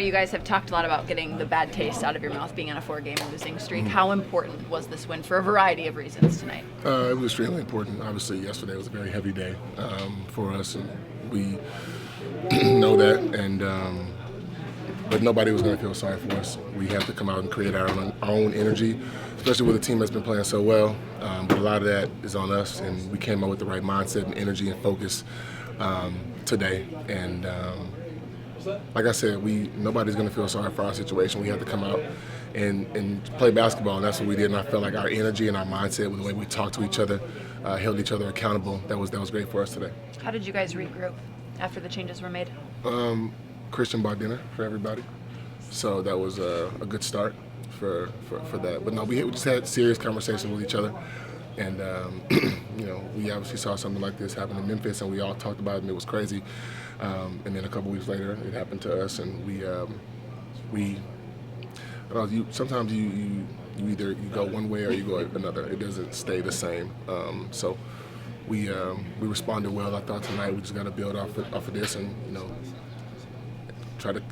You guys have talked a lot about getting the bad taste out of your mouth being on a 4-game losing streak. How important was this win for a variety of reasons tonight? It was extremely important. Obviously, yesterday was a very heavy day for us, and we know that. But nobody was going to feel sorry for us. We have to come out and create our own energy, especially with a team that's been playing so well. But a lot of that is on us, and we came out with the right mindset and energy and focus today. And like I said, nobody's going to feel sorry for our situation. We have to come out and play basketball, and that's what we did. And I felt like our energy and our mindset, with the way we talked to each other, held each other accountable. That was great for us today. How did you guys regroup after the changes were made? Christian bought dinner for everybody, so that was a good start for that. But no, we just had serious conversations with each other, and we obviously saw something like this happen in Memphis, and we all talked about it, and it was crazy. And then a couple weeks later, it happened to us, and sometimes you either go one way or you go another. It doesn't stay the same. So we responded well. I thought tonight we just got to build off of this, and try to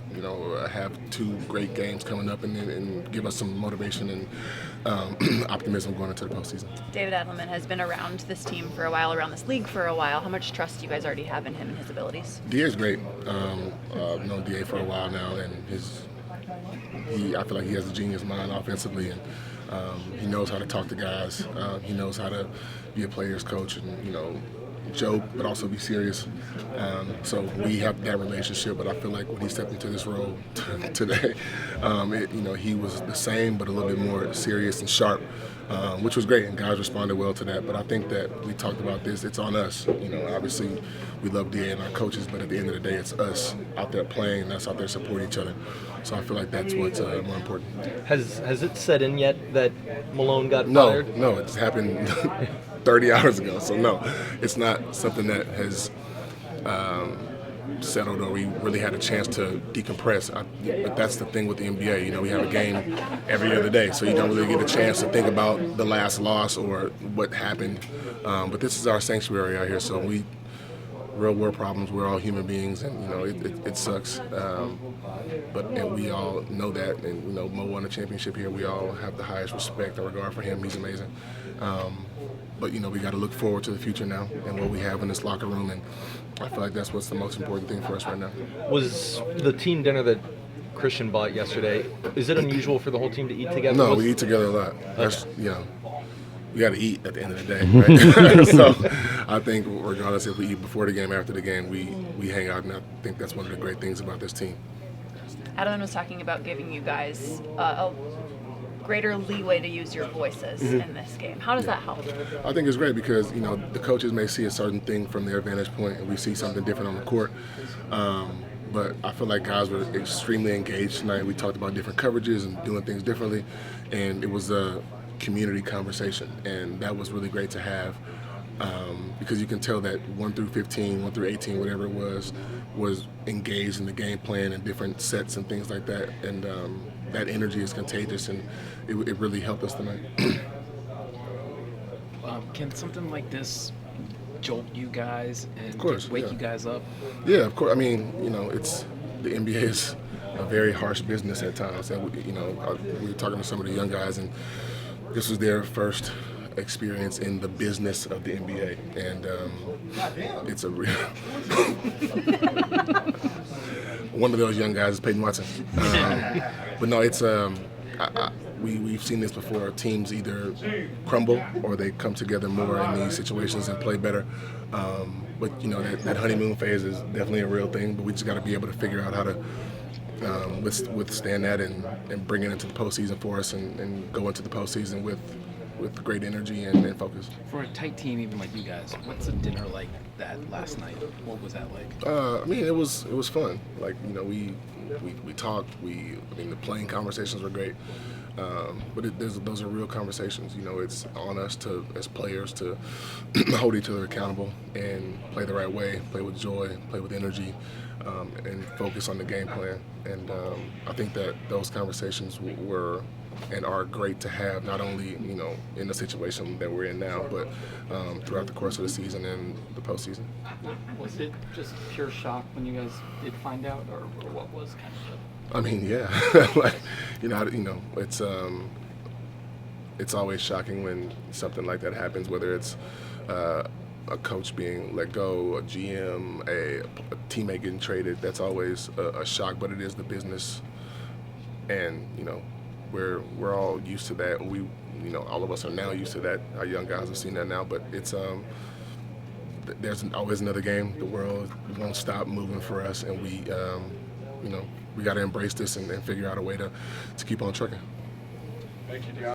have 2 great games coming up, and give us some motivation and optimism going into the postseason. David Adelman has been around this team for a while, around this league for a while. How much trust do you guys already have in him and his abilities? DA's great. I've known DA for a while now, and I feel like he has a genius mind offensively, and he knows how to talk to guys. He knows how to be a player's coach, and joke, but also be serious. So we have that relationship, but I feel like when he stepped into this role today, he was the same, but a little bit more serious and sharp, which was great, and guys responded well to that. But I think that we talked about this, it's on us. Obviously we love DA and our coaches, but at the end of the day, it's us out there playing, and us out there supporting each other. So I feel like that's what's more important. Has it set in yet that Malone got fired? No, it's happened 30 hours ago. So no, it's not something that has settled or we really had a chance to decompress. But that's the thing with the NBA. We have a game every other day, so you don't really get a chance to think about the last loss or what happened. But this is our sanctuary out here, so real world problems. We're all human beings, and it sucks. And we all know that, and Mo won a championship here. We all have the highest respect and regard for him. He's amazing. But we got to look forward to the future now and what we have in this locker room, and I feel like that's what's the most important thing for us right now. Was the team dinner that Christian bought yesterday, is it unusual for the whole team to eat together? No, we eat together a lot. That's, we got to eat at the end of the day, right? So I think regardless if we eat before the game, after the game, we hang out, and I think that's one of the great things about this team. Adelman was talking about giving you guys a greater leeway to use your voices in this game. How does that help? I think it's great because the coaches may see a certain thing from their vantage point, and we see something different on the court. But I feel like guys were extremely engaged tonight. We talked about different coverages and doing things differently, and it was a community conversation, and that was really great to have. Because you can tell that 1 through 15, 1 through 18, whatever it was engaged in the game plan and different sets and things like that. And that energy is contagious, and it really helped us tonight. Can something like this jolt you guys and wake you guys up? Yeah, of course. I mean, it's the NBA is a very harsh business at times. And we were talking to some of the young guys, and this was their first experience in the business of the NBA, and it's a real one of those young guys is Peyton Watson. But no, it's we've seen this before. Teams either crumble or they come together more in these situations and play better. But that honeymoon phase is definitely a real thing. But we just got to be able to figure out how to withstand that and bring it into the postseason for us and go into the postseason with great energy and focus. For a tight team, even like you guys, what's a dinner like that last night? What was that like? I mean, it was fun. Like we talked. The playing conversations were great. But those are real conversations. It's on us as players to hold each other accountable and play the right way, play with joy, play with energy, and focus on the game plan. And I think that those conversations were and are great to have, not only in the situation that we're in now, but throughout the course of the season and the postseason. Was it just pure shock when you guys did find out, or what was kind of I mean, yeah, like it's always shocking when something like that happens, whether it's a coach being let go, a GM, a teammate getting traded. That's always a shock, but it is the business, and we're all used to that. All of us are now used to that. Our young guys have seen that now, but it's there's always another game. The world won't stop moving for us, and we got to embrace this and figure out a way to keep on trucking. Thank you, DeAndre.